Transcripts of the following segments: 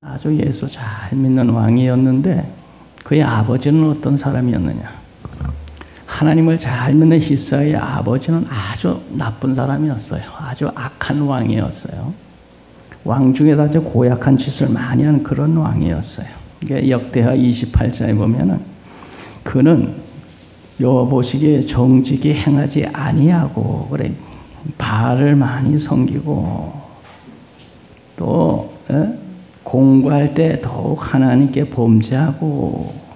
아주 예수 잘 믿는 왕이었는데 그의 아버지는 어떤 사람이었느냐? 하나님을 잘 믿는 히스기야의 아버지는 아주 나쁜 사람이었어요. 아주 악한 왕이었어요. 왕 중에도 아주 고약한 짓을 많이 하는 그런 왕이었어요. 역대하 28장에 보면은 그는 여호와 보시기에 정직히 행하지 아니하고 그래 바알을 많이 섬기고 또 공부할 때 더욱 하나님께 범죄하고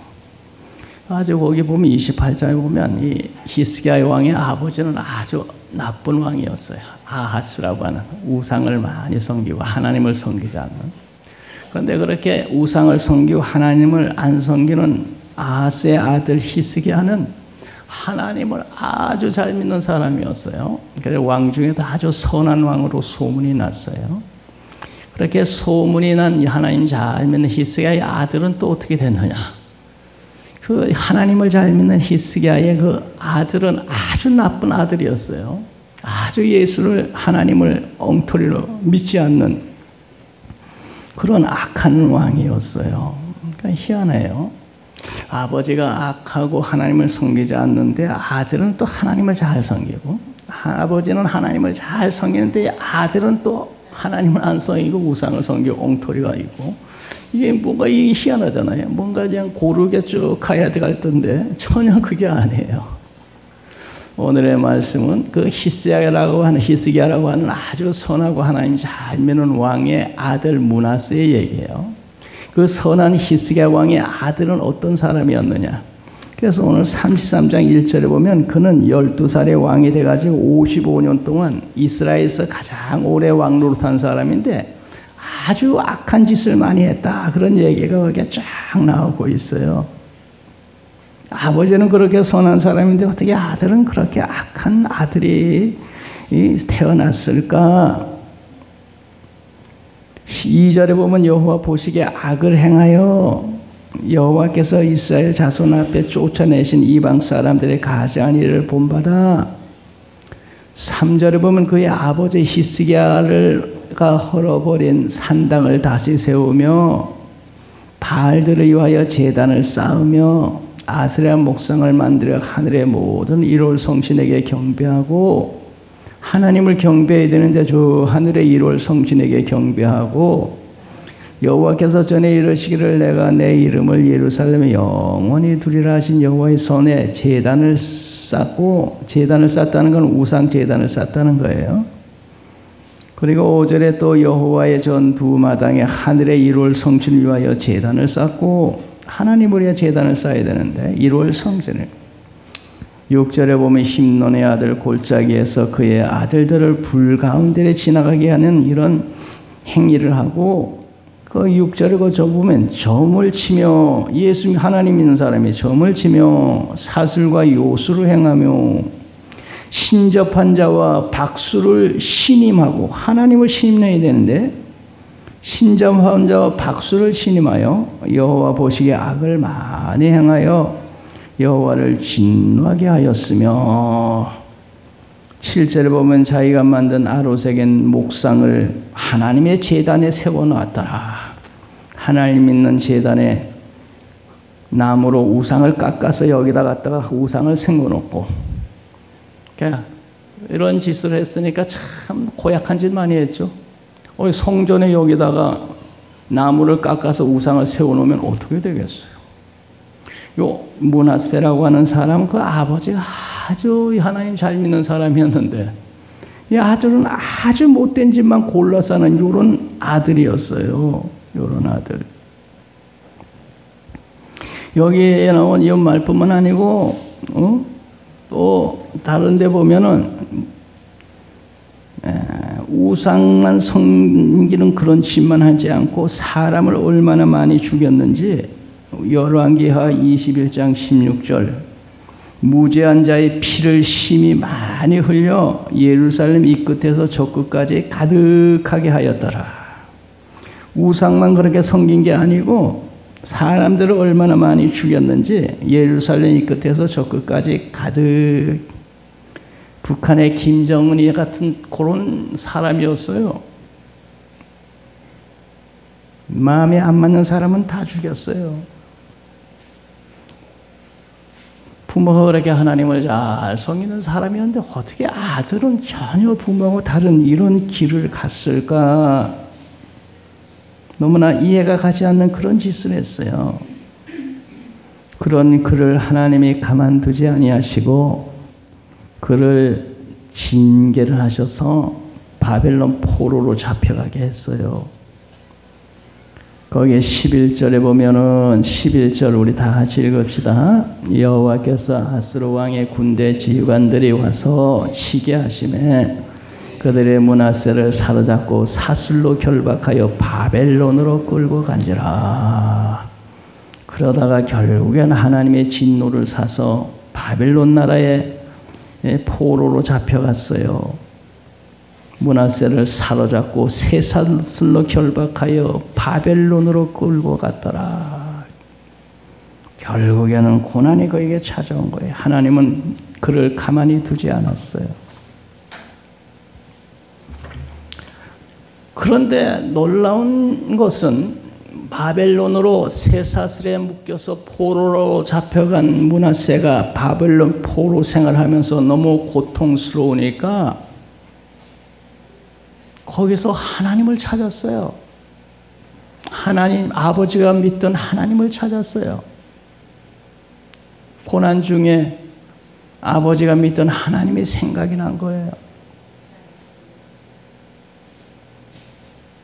아주 거기 보면 28장에 보면 이 히스기야 왕의 아버지는 아주 나쁜 왕이었어요. 아하스라고 하는 우상을 많이 섬기고 하나님을 섬기지 않는. 그런데 그렇게 우상을 섬기고 하나님을 안 섬기는 아하스의 아들 히스기야는 하나님을 아주 잘 믿는 사람이었어요. 그래서 왕 중에도 아주 선한 왕으로 소문이 났어요. 그렇게 소문이 난 하나님 잘 믿는 히스기야의 아들은 또 어떻게 됐느냐? 그 하나님을 잘 믿는 히스기야의 그 아들은 아주 나쁜 아들이었어요. 아주 예수를 하나님을 엉터리로 믿지 않는 그런 악한 왕이었어요. 그러니까 희한해요. 아버지가 악하고 하나님을 섬기지 않는데 아들은 또 하나님을 잘 섬기고 아버지는 하나님을 잘 섬기는데 아들은 또 하나님을 안 섬기고 우상을 섬기고 엉터리가 있고 이게 뭔가 이게 희한하잖아요. 뭔가 그냥 고르게 쭉 가야 될 텐데 전혀 그게 아니에요. 오늘의 말씀은 그 히스기야라고 하는 아주 선하고 하나님 잘 믿는 왕의 아들 므낫세의 얘기예요. 그 선한 히스기야 왕의 아들은 어떤 사람이었느냐? 그래서 오늘 33장 1절에 보면 그는 12살의 왕이 돼가지고 55년 동안 이스라엘에서 가장 오래 왕 노릇한 사람인데 아주 악한 짓을 많이 했다. 그런 얘기가 거기에 쫙 나오고 있어요. 아버지는 그렇게 선한 사람인데 어떻게 아들은 그렇게 악한 아들이 태어났을까? 2절에 보면 여호와 보시기에 악을 행하여 여호와께서 이스라엘 자손 앞에 쫓아내신 이방 사람들의 가증한 일을 본받아 3절에 보면 그의 아버지 히스기야가 헐어버린 산당을 다시 세우며 바알들을 위하여 제단을 쌓으며 아세라 목상을 만들어 하늘의 모든 일월 성신에게 경배하고 하나님을 경배해야 되는데 저 하늘의 일월 성신에게 경배하고 여호와께서 전에 이르시기를 내가 내 이름을 예루살렘에 영원히 두리라 하신 여호와의 손에 제단을 쌓고 제단을 쌓다는 건 우상 제단을 쌓다는 거예요. 그리고 5절에 또 여호와의 전 두 마당에 하늘의 일월 성신을 위하여 제단을 쌓고 하나님을 위해 제단을 쌓아야 되는데 일월 성신을 6절에 보면 힘논의 아들 골짜기에서 그의 아들들을 불 가운데 지나가게 하는 이런 행위를 하고 그 6절에 저 보면 점을 치며 예수 하나님 믿는 사람이 점을 치며 사슬과 요술을 행하며 신접한 자와 박수를 신임하고 하나님을 신임해야 되는데 신접한 자와 박수를 신임하여 여호와 보시기에 악을 많이 행하여 여호와를 진노하게 하였으며 7절에 보면 자기가 만든 아로색인 목상을 하나님의 제단에 세워놓았더라. 하나님 믿는 제단에 나무로 우상을 깎아서 여기다 갖다가 우상을 세워놓고 그러니까 이런 짓을 했으니까 참 고약한 짓 많이 했죠. 성전에 여기다가 나무를 깎아서 우상을 세워놓으면 어떻게 되겠어요? 요 므낫세라고 하는 사람은 그 아버지가 아주 하나님 잘 믿는 사람이었는데 이 아들은 아주 못된 짓만 골라서 하는 이런 아들이었어요. 이런 아들. 여기에 나온 이 말뿐만 아니고 또 다른 데 보면은 우상만 섬기는 그런 짓만 하지 않고 사람을 얼마나 많이 죽였는지 열왕기하 21장 16절 무죄한 자의 피를 심히 많이 흘려 예루살렘 이 끝에서 저 끝까지 가득하게 하였더라. 우상만 그렇게 섬긴 게 아니고 사람들을 얼마나 많이 죽였는지 예루살렘 이 끝에서 저 끝까지 가득. 북한의 김정은이 같은 그런 사람이었어요. 마음에 안 맞는 사람은 다 죽였어요. 부모가 그렇게 하나님을 잘 섬기는 사람이었는데 어떻게 아들은 전혀 부모하고 다른 이런 길을 갔을까? 너무나 이해가 가지 않는 그런 짓을 했어요. 그런 그를 하나님이 가만두지 아니하시고 그를 징계를 하셔서 바벨론 포로로 잡혀가게 했어요. 거기에 11절에 보면은 11절 우리 다 같이 읽읍시다. 여호와께서 아수르 왕의 군대 지휘관들이 와서 치게 하심에 그들의 므낫세를 사로잡고 사슬로 결박하여 바벨론으로 끌고 간지라. 그러다가 결국엔 하나님의 진노를 사서 바벨론 나라에 포로로 잡혀갔어요. 므낫세를 사로잡고 쇠사슬로 결박하여 바벨론으로 끌고 갔더라. 결국에는 고난이 그에게 찾아온 거예요. 하나님은 그를 가만히 두지 않았어요. 그런데 놀라운 것은 바벨론으로 쇠사슬에 묶여서 포로로 잡혀간 므낫세가 바벨론 포로 생활하면서 너무 고통스러우니까 거기서 하나님을 찾았어요. 하나님, 아버지가 믿던 하나님을 찾았어요. 고난 중에 아버지가 믿던 하나님이 생각이 난 거예요.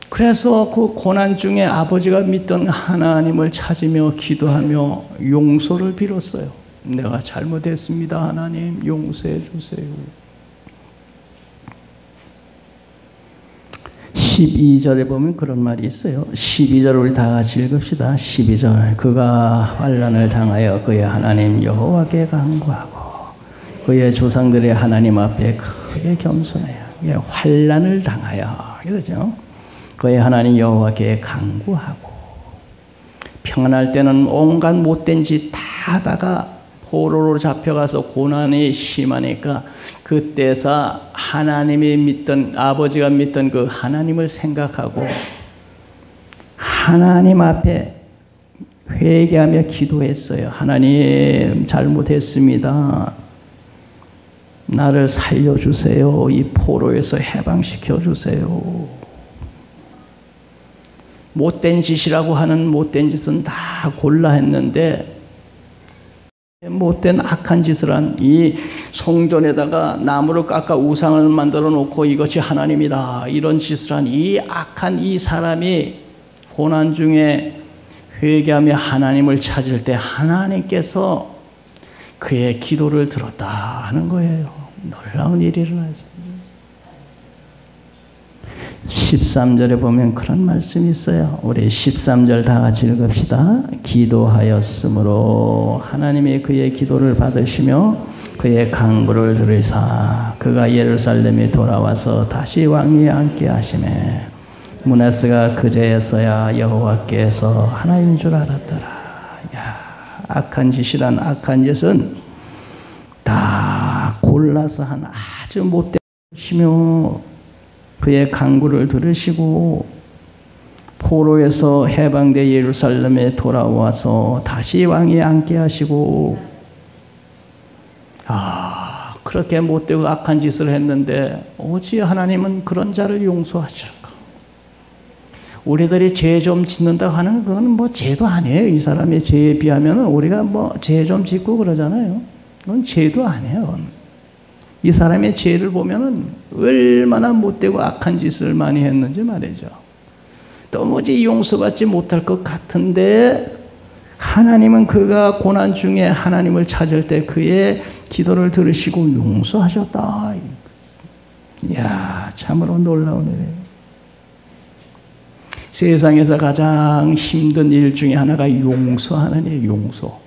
그래서 그 고난 중에 아버지가 믿던 하나님을 찾으며 기도하며 용서를 빌었어요. 내가 잘못했습니다. 하나님 용서해 주세요. 12절에 보면 그런 말이 있어요. 12절 우리 다 같이 읽읍시다. 12절 그가 환난을 당하여 그의 하나님 여호와께 간구하고 그의 조상들의 하나님 앞에 크게 겸손해요. 환난을 당하여 그러죠. 그의 하나님 여호와께 간구하고 평안할 때는 온갖 못된 짓 다 하다가 포로로 잡혀가서 고난이 심하니까 그때서 하나님이 믿던 아버지가 믿던 그 하나님을 생각하고 하나님 앞에 회개하며 기도했어요. 하나님 잘못했습니다. 나를 살려주세요. 이 포로에서 해방시켜 주세요. 못된 짓이라고 하는 못된 짓은 다 골라 했는데 못된 악한 짓을 한 이 성전에다가 나무를 깎아 우상을 만들어 놓고 이것이 하나님이다 이런 짓을 한 이 악한 이 사람이 고난 중에 회개하며 하나님을 찾을 때 하나님께서 그의 기도를 들었다 하는 거예요. 놀라운 일이 일어났습니다. 13절에 보면 그런 말씀이 있어요. 우리 13절 다 같이 읽읍시다. 기도하였으므로 하나님이 그의 기도를 받으시며 그의 간구를 들으사 그가 예루살렘에 돌아와서 다시 왕위에 앉게 하시매 므낫세가 그제서야 여호와께서 하나님인 줄 알았더라. 야, 악한 짓이란 악한 짓은 다 골라서 한 아주 못된 것이며 그의 간구를 들으시고 포로에서 해방돼 예루살렘에 돌아와서 다시 왕위에 앉게 하시고 그렇게 못되고 악한 짓을 했는데 어찌 하나님은 그런 자를 용서하실까? 우리들이 죄 좀 짓는다고 하는 그건 뭐 죄도 아니에요. 이 사람의 죄에 비하면 우리가 뭐 죄 좀 짓고 그러잖아요. 그건 죄도 아니에요. 이 사람의 죄를 보면은 얼마나 못되고 악한 짓을 많이 했는지 말이죠. 도무지 용서받지 못할 것 같은데 하나님은 그가 고난 중에 하나님을 찾을 때 그의 기도를 들으시고 용서하셨다. 이야, 참으로 놀라운 일이에요. 세상에서 가장 힘든 일 중에 하나가 용서하는 일이에요. 용서.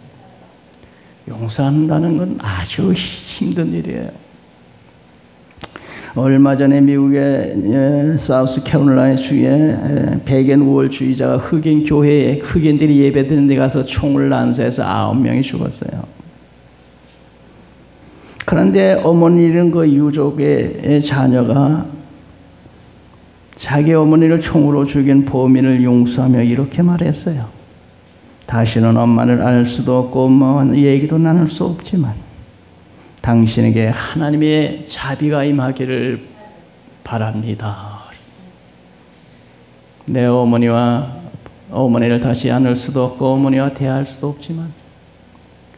용서한다는 건 아주 힘든 일이에요. 얼마 전에 미국의 사우스 캐롤라이나 주에 백엔 우월주의자가 흑인 교회에 흑인들이 예배드리는 데 가서 총을 난사해서 9명이 죽었어요. 그런데 어머니 이런 그 유족의 자녀가 자기 어머니를 총으로 죽인 범인을 용서하며 이렇게 말했어요. 다시는 엄마를 알 수도 없고 엄마와 얘기도 나눌 수 없지만 당신에게 하나님의 자비가 임하기를 바랍니다. 내 어머니를 다시 안을 수도 없고 어머니와 대할 수도 없지만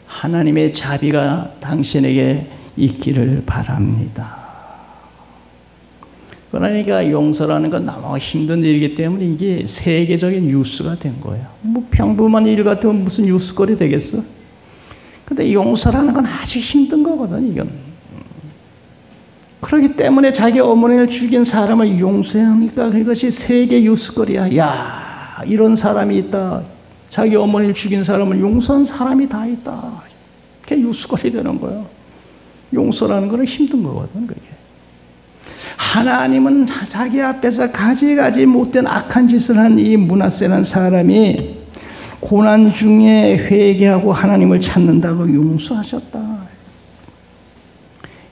하나님의 자비가 당신에게 있기를 바랍니다. 그러니까 용서라는 건 너무 힘든 일이기 때문에 이게 세계적인 뉴스가 된 거예요. 뭐 평범한 일 같으면 무슨 뉴스거리 되겠어? 근데 용서라는 건 아주 힘든 거거든, 이건. 그렇기 때문에 자기 어머니를 죽인 사람을 용서하니까 그것이 세계 뉴스거리야. 야, 이런 사람이 있다. 자기 어머니를 죽인 사람을 용서한 사람이 다 있다. 그게 뉴스거리 되는 거예요. 용서라는 건 힘든 거거든, 그게. 하나님은 자기 앞에서 가지가지 못된 악한 짓을 한 이 므낫세라는 사람이 고난 중에 회개하고 하나님을 찾는다고 용서하셨다.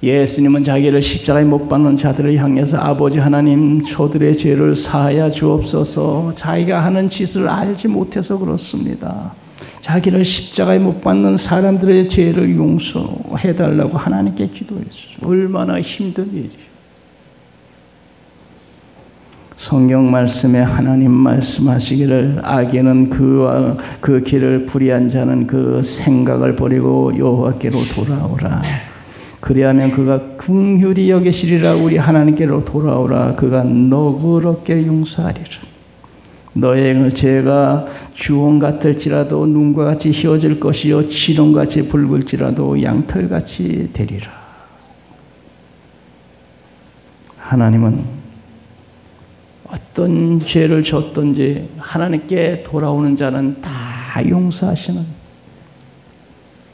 예수님은 자기를 십자가에 못 박는 자들을 향해서 아버지 하나님 저들의 죄를 사하여 주옵소서. 자기가 하는 짓을 알지 못해서 그렇습니다. 자기를 십자가에 못 박는 사람들의 죄를 용서해달라고 하나님께 기도했어요. 얼마나 힘든 일이에요. 성경 말씀에 하나님 말씀하시기를 악인은 그 길을 불의한 자는 그 생각을 버리고 여호와께로 돌아오라. 그리하면 그가 긍휼히 여기시리라. 우리 하나님께로 돌아오라. 그가 너그럽게 용서하리라. 너의 죄가 주홍 같을지라도 눈과 같이 휘어질 것이요 지렁같이 붉을지라도 양털같이 되리라. 하나님은 어떤 죄를 졌든지 하나님께 돌아오는 자는 다 용서하시는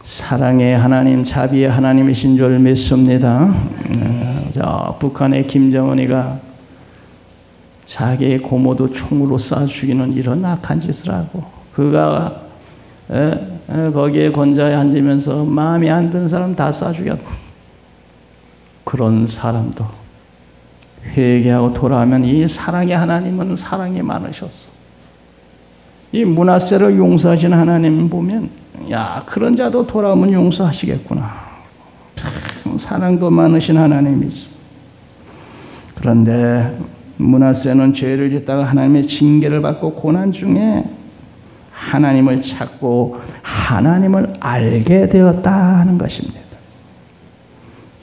사랑의 하나님, 자비의 하나님이신 줄 믿습니다. 북한의 김정은이가 자기의 고모도 총으로 쏴 죽이는 이런 악한 짓을 하고 그가 거기에 권좌에 앉으면서 마음에 안 드는 사람 다 쏴 죽였고 그런 사람도 회개하고 돌아오면 이 사랑의 하나님은 사랑이 많으셨어. 이 므낫세를 용서하시는 하나님 보면 야 그런 자도 돌아오면 용서하시겠구나. 참 사랑도 많으신 하나님이지. 그런데 므낫세는 죄를 짓다가 하나님의 징계를 받고 고난 중에 하나님을 찾고 하나님을 알게 되었다는 것입니다.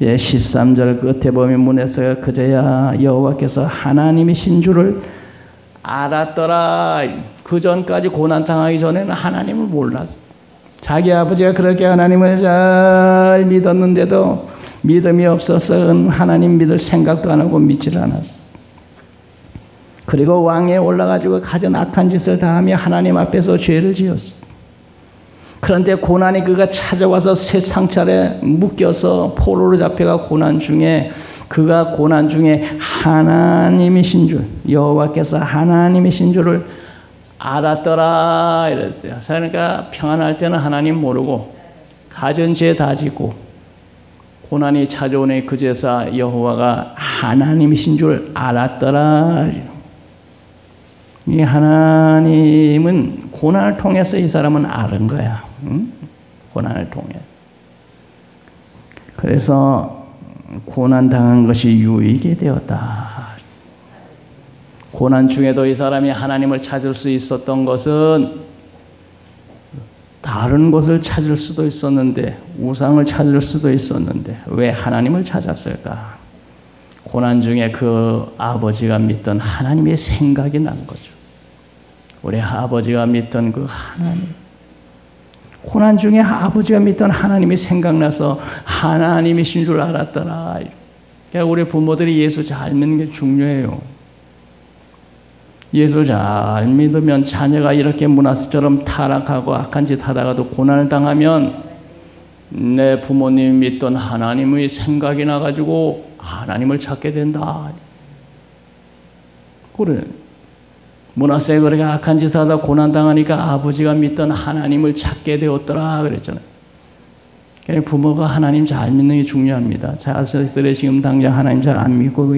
13절 끝에 보면 므낫세가 그제야 여호와께서 하나님이신 줄을 알았더라. 그 전까지 고난당하기 전에는 하나님을 몰랐어. 자기 아버지가 그렇게 하나님을 잘 믿었는데도 믿음이 없어서 하나님 믿을 생각도 안 하고 믿질 않았어. 그리고 왕에 올라가지고 가진 악한 짓을 다하며 하나님 앞에서 죄를 지었어. 그런데 고난이 그가 찾아와서 새 상찰에 묶여서 포로로 잡혀가 고난 중에 그가 고난 중에 하나님이신 줄 여호와께서 하나님이신 줄을 알았더라 이랬어요. 그러니까 평안할 때는 하나님 모르고 가진 죄 다 짓고 고난이 찾아오니 그제서 여호와가 하나님이신 줄 알았더라. 이 하나님은 고난을 통해서 이 사람은 아는 거야. 응? 고난을 통해. 그래서 고난 당한 것이 유익이 되었다. 고난 중에도 이 사람이 하나님을 찾을 수 있었던 것은 다른 곳을 찾을 수도 있었는데 우상을 찾을 수도 있었는데 왜 하나님을 찾았을까? 고난 중에 그 아버지가 믿던 하나님의 생각이 난 거죠. 우리 아버지가 믿던 그 하나님. 고난 중에 아버지가 믿던 하나님이 생각나서 하나님이신 줄 알았더라. 그러니까 우리 부모들이 예수 잘 믿는 게 중요해요. 예수 잘 믿으면 자녀가 이렇게 므낫세처럼 타락하고 악한 짓 하다가도 고난을 당하면 내 부모님이 믿던 하나님의 생각이 나가지고 하나님을 찾게 된다. 그래. 므낫세가 그렇게 악한 짓을 하다 고난 당하니까 아버지가 믿던 하나님을 찾게 되었더라 그랬잖아요. 그러니까 부모가 하나님 잘 믿는 게 중요합니다. 자식들이 지금 당장 하나님 잘 안 믿고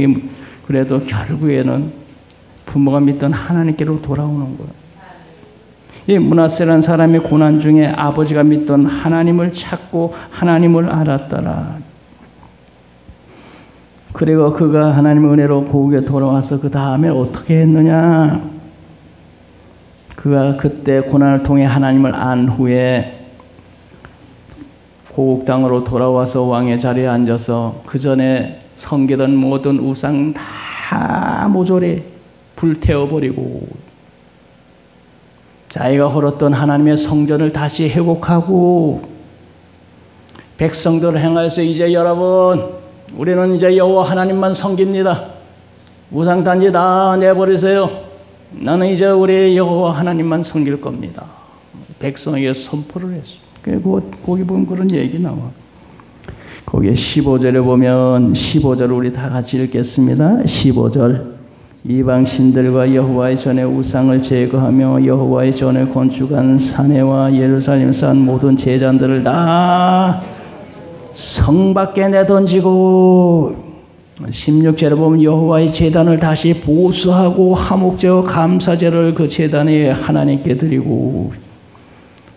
그래도 결국에는 부모가 믿던 하나님께로 돌아오는 거예요. 이 므낫세라는 사람의 고난 중에 아버지가 믿던 하나님을 찾고 하나님을 알았더라. 그리고 그가 하나님의 은혜로 고국에 돌아와서 그 다음에 어떻게 했느냐? 그가 그때 고난을 통해 하나님을 안 후에 고국 땅으로 돌아와서 왕의 자리에 앉아서 그 전에 섬기던 모든 우상 다 모조리 불태워버리고 자기가 헐었던 하나님의 성전을 다시 회복하고 백성들을 행하여서 이제 여러분 우리는 이제 여호와 하나님만 섬깁니다. 우상 단지 다 내버리세요. 나는 이제 우리 여호와 하나님만 섬길 겁니다. 백성에게 선포를 했어요. 그리고 거기 보면 그런 얘기 나와. 거기에 15절에 보면 15절 우리 다 같이 읽겠습니다. 15절 이방 신들과 여호와의 전에 우상을 제거하며 여호와의 전에 건축한 산에와 예루살렘 산 모든 제단들을 다 성 밖에 내던지고 16절에 보면 여호와의 제단을 다시 보수하고 화목제와 감사제를 그 제단에 하나님께 드리고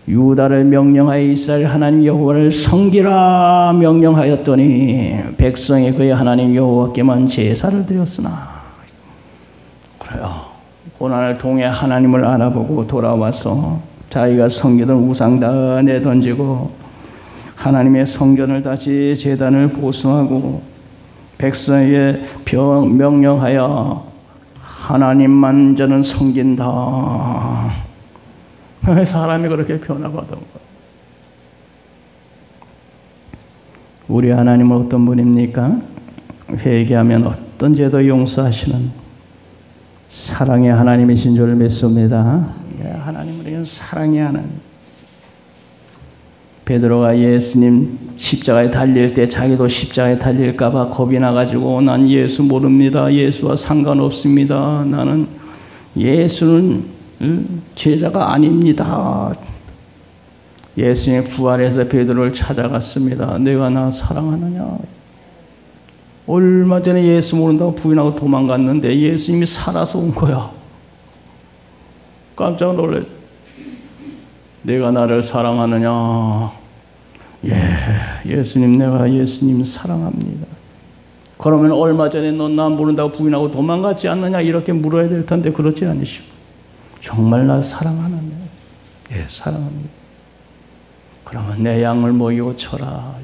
유다를 명령하여 이스라엘 하나님 여호와를 섬기라 명령하였더니 백성이 그의 하나님 여호와께만 제사를 드렸으나 그래요. 고난을 통해 하나님을 알아보고 돌아와서 자기가 섬기던 우상 다 내던지고 하나님의 성전을 다시 제단을 보수하고 백성에게 명령하여 하나님만 저는 섬긴다. 사람이 그렇게 변화받은 거예요. 우리 하나님은 어떤 분입니까? 회개하면 어떤 죄도 용서하시는 사랑의 하나님이신 줄 믿습니다. 하나님은 우리는 사랑의 하나님. 베드로가 예수님 십자가에 달릴 때 자기도 십자가에 달릴까 봐 겁이 나가지고 난 예수 모릅니다. 예수와 상관없습니다. 나는 예수는 제자가 아닙니다. 예수님이 부활해서 베드로를 찾아갔습니다. 내가 나 사랑하느냐? 얼마 전에 예수 모른다고 부인하고 도망갔는데 예수님이 살아서 온 거야. 깜짝 놀래. 내가 나를 사랑하느냐? 예수님 내가 예수님 사랑합니다. 그러면 얼마 전에 넌 나 모른다고 부인하고 도망갔지 않느냐? 이렇게 물어야 될 텐데 그렇지 않으시고 정말 나 사랑하느냐? 사랑합니다. 그러면 내 양을 먹이고 쳐라.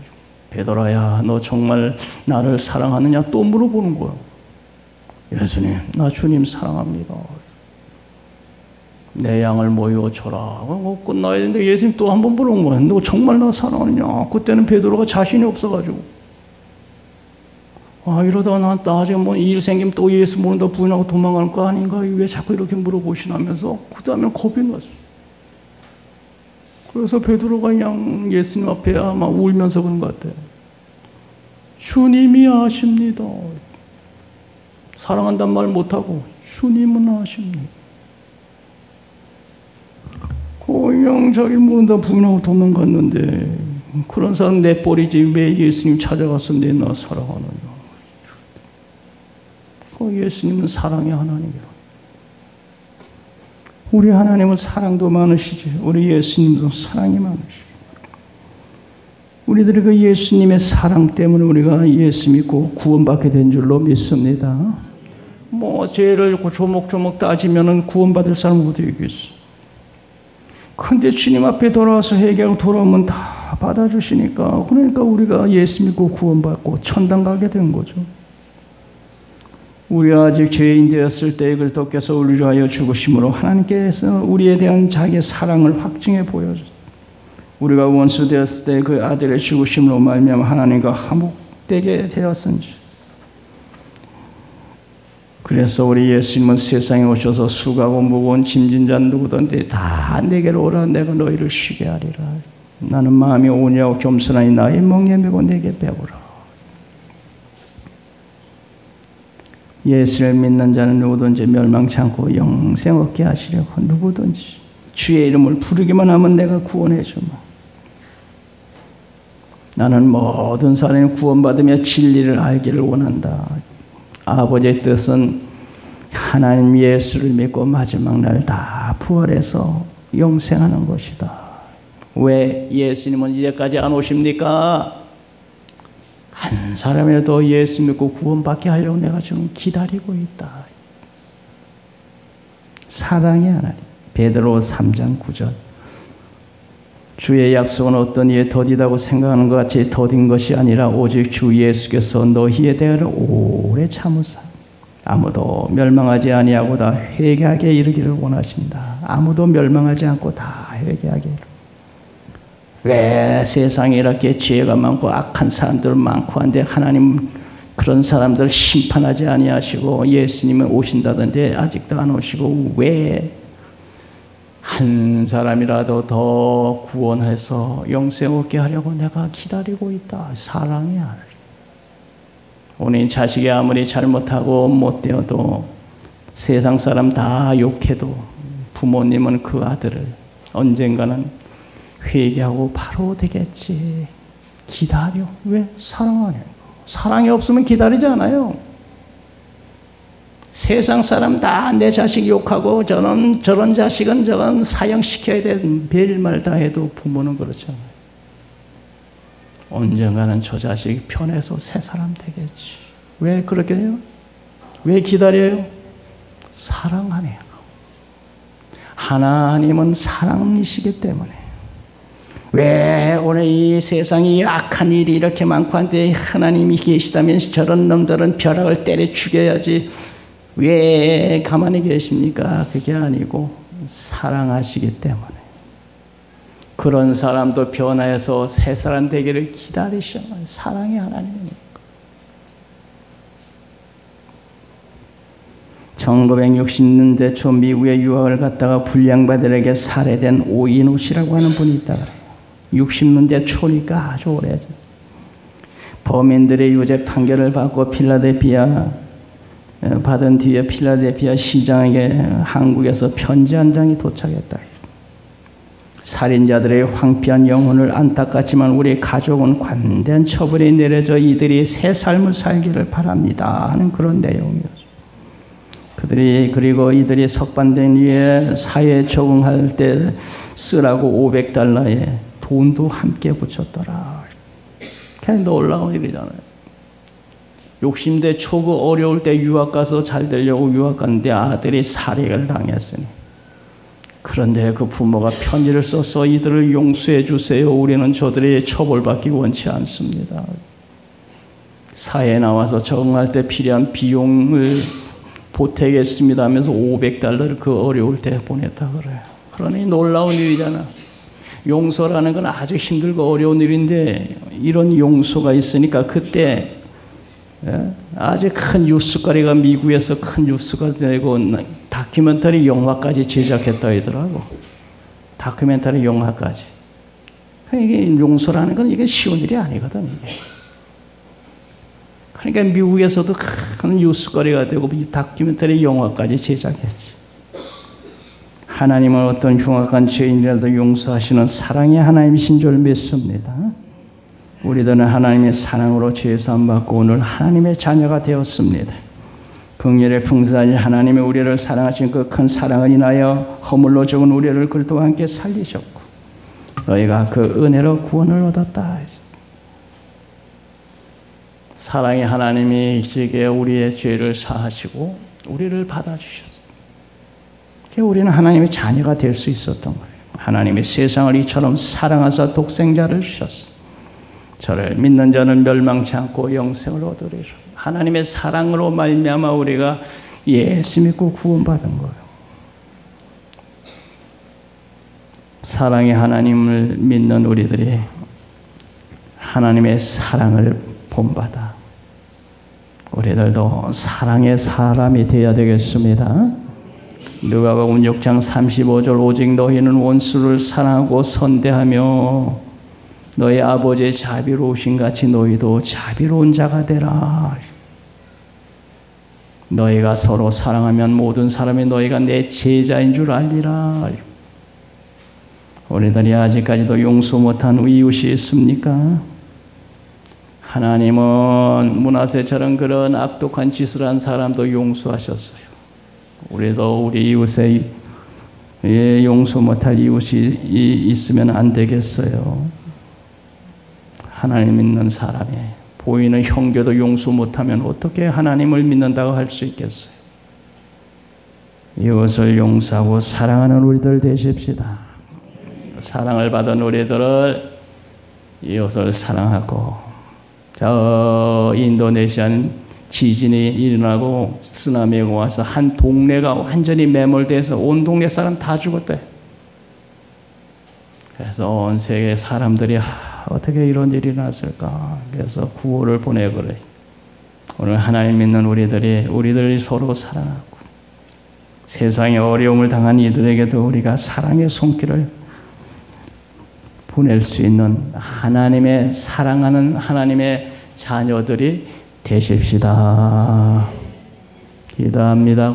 베드로야 너 정말 나를 사랑하느냐? 또 물어보는 거야. 예수님 나 주님 사랑합니다. 내 양을 모이고 쳐라. 끝나야 되는데 예수님 또 한 번 물어본 거야. 너 정말 나 사랑하느냐? 그때는 베드로가 자신이 없어가지고 이러다가 나중에 뭐 일 생기면 또 예수 모른다고 부인하고 도망갈 거 아닌가? 왜 자꾸 이렇게 물어보시나면서 그 다음에 겁이 났어. 그래서 베드로가 그냥 예수님 앞에 아마 울면서 그런 것 같아. 주님이 아십니다. 사랑한단 말 못하고 주님은 아십니다. 그냥 자기 모른다 부인하고 도망갔는데 그런 사람 내버리지 왜 예수님 찾아가서 내 나 사랑하느냐. 예수님은 사랑의 하나님이라. 우리 하나님은 사랑도 많으시지. 우리 예수님도 사랑이 많으시고 우리들이 그 예수님의 사랑 때문에 우리가 예수 믿고 구원받게 된 줄로 믿습니다. 뭐 죄를 조목조목 따지면 구원받을 사람은 어디 있겠어. 근데 주님 앞에 돌아와서 회개하고 돌아오면 다 받아주시니까 그러니까 우리가 예수 믿고 구원받고 천당 가게 된 거죠. 우리가 아직 죄인 되었을 때 그리스도께서 우리를 위하여 죽으심으로 하나님께서 우리에 대한 자기의 사랑을 확증해 보여줬어요. 우리가 원수 되었을 때 그 아들의 죽으심으로 말미암아 하나님과 화목되게 되었은지. 그래서 우리 예수님은 세상에 오셔서 수고하고 무거운 짐진 자 누구든지 다 내게로 오라. 내가 너희를 쉬게 하리라. 나는 마음이 온유하고 겸손하니 나의 멍에 메고 내게 배우라. 예수를 믿는 자는 누구든지 멸망치 않고 영생 얻게 하시려고 누구든지 주의 이름을 부르기만 하면 내가 구원해 주마. 나는 모든 사람이 구원받으며 진리를 알기를 원한다. 아버지의 뜻은 하나님 예수를 믿고 마지막 날 다 부활해서 영생하는 것이다. 왜 예수님은 이제까지 안 오십니까? 한 사람이라도 예수 믿고 구원받게 하려고 내가 지금 기다리고 있다. 사랑의 하나님. 베드로 3장 9절. 주의 약속은 어떤 이에 더디다고 생각하는 것 같이 더딘 것이 아니라 오직 주 예수께서 너희에 대하여 오래 참으사 아무도 멸망하지 아니하고 다 회개하게 이르기를 원하신다. 아무도 멸망하지 않고 다 회개하게 이르. 왜 세상에 이렇게 죄가 많고 악한 사람들 많고 한데 하나님 그런 사람들 심판하지 아니하시고 예수님은 오신다던데 아직도 안 오시고 왜 한 사람이라도 더 구원해서 영생 얻게 하려고 내가 기다리고 있다. 사랑의 하나님. 오늘 자식이 아무리 잘못하고 못되어도 세상 사람 다 욕해도 부모님은 그 아들을 언젠가는 회개하고 바로 되겠지. 기다려. 왜? 사랑하네. 사랑이 없으면 기다리지 않아요. 세상 사람 다 내 자식 욕하고 저런 자식은 저건 사형시켜야 돼. 별말 다 해도 부모는 그렇잖아요. 언젠가는 저 자식이 편해서 새 사람 되겠지. 왜 그렇게 해요? 왜 기다려요? 사랑하네요. 하나님은 사랑이시기 때문에. 왜 오늘 이 세상이 악한 일이 이렇게 많고 한데 하나님이 계시다면 저런 놈들은 벼락을 때려 죽여야지. 왜 가만히 계십니까? 그게 아니고 사랑하시기 때문에. 그런 사람도 변화해서 새 사람 되기를 기다리시는 사랑의 하나님입니다. 1960년대 초 미국에 유학을 갔다가 불량바들에게 살해된 오인호씨라고 하는 분이 있다 그래요. 60년대 초니까 아주 오래죠. 범인들의 유죄 판결을 받고 필라델피아 받은 뒤에 필라델피아 시장에게 한국에서 편지 한 장이 도착했다. 살인자들의 황폐한 영혼을 안타깝지만 우리 가족은 관대한 처벌이 내려져 이들이 새 삶을 살기를 바랍니다 하는 그런 내용이었죠. 그리고 이들이 석방된 뒤에 사회에 적응할 때 쓰라고 $500에 돈도 함께 붙였더라. 그냥 놀라운 일이잖아요. 60대 초고 어려울 때 유학 가서 잘 되려고 유학 갔는데 아들이 살해를 당했으니. 그런데 그 부모가 편지를 써서 이들을 용서해 주세요. 우리는 저들이 처벌받기 원치 않습니다. 사회에 나와서 적응할 때 필요한 비용을 보태겠습니다 하면서 $500를 그 어려울 때 보냈다 그래요. 그러니 놀라운 일이잖아. 용서라는 건 아주 힘들고 어려운 일인데 이런 용서가 있으니까 그때 아주 큰 뉴스거리가 미국에서 큰 뉴스가 되고 다큐멘터리 영화까지 제작했다 하더라고. 다큐멘터리 영화까지. 이게 용서라는 건 이게 쉬운 일이 아니거든. 이게. 그러니까 미국에서도 큰 뉴스거리가 되고 다큐멘터리 영화까지 제작했지. 하나님은 어떤 흉악한 죄인이라도 용서하시는 사랑의 하나님이신 줄 믿습니다. 우리들은 하나님의 사랑으로 죄 사함 받고 오늘 하나님의 자녀가 되었습니다. 긍휼에 풍성하신 하나님의 우리를 사랑하신 그 큰 사랑을 인하여 허물로 죽은 우리를 그리스도와 함께 살리셨고 너희가 그 은혜로 구원을 얻었다. 사랑의 하나님이 이제 우리의 죄를 사하시고 우리를 받아주셨어요. 우리는 하나님의 자녀가 될 수 있었던 거예요. 하나님의 세상을 이처럼 사랑하사 독생자를 주셨어요. 저를 믿는 자는 멸망치 않고 영생을 얻으리라. 하나님의 사랑으로 말미암아 우리가 예수 믿고 구원받은 거예요. 사랑의 하나님을 믿는 우리들이 하나님의 사랑을 본받아 우리들도 사랑의 사람이 되어야 되겠습니다. 누가복음 6장 35절 오직 너희는 원수를 사랑하고 선대하며 너희 아버지의 자비로우신 같이 너희도 자비로운 자가 되라. 너희가 서로 사랑하면 모든 사람이 너희가 내 제자인 줄 알리라. 우리들이 아직까지도 용서 못한 이웃이 있습니까? 하나님은 므낫세처럼 그런 악독한 짓을 한 사람도 용서하셨어요. 우리도 우리 이웃의 용서 못할 이웃이 있으면 안 되겠어요. 하나님 믿는 사람이 보이는 형제도 용서 못하면 어떻게 하나님을 믿는다고 할 수 있겠어요? 이웃을 용서하고 사랑하는 우리들 되십시다. 사랑을 받은 우리들을 이웃을 사랑하고, 저 인도네시안 지진이 일어나고 쓰나미가 와서 한 동네가 완전히 매몰돼서 온 동네 사람 다 죽었대. 그래서 온 세계 사람들이 어떻게 이런 일이 났을까? 그래서 구호를 보내거래. 오늘 하나님 믿는 우리들이 서로 사랑하고, 세상에 어려움을 당한 이들에게도 우리가 사랑의 손길을 보낼 수 있는 하나님의 사랑하는 하나님의 자녀들이 되십시다. 기도합니다.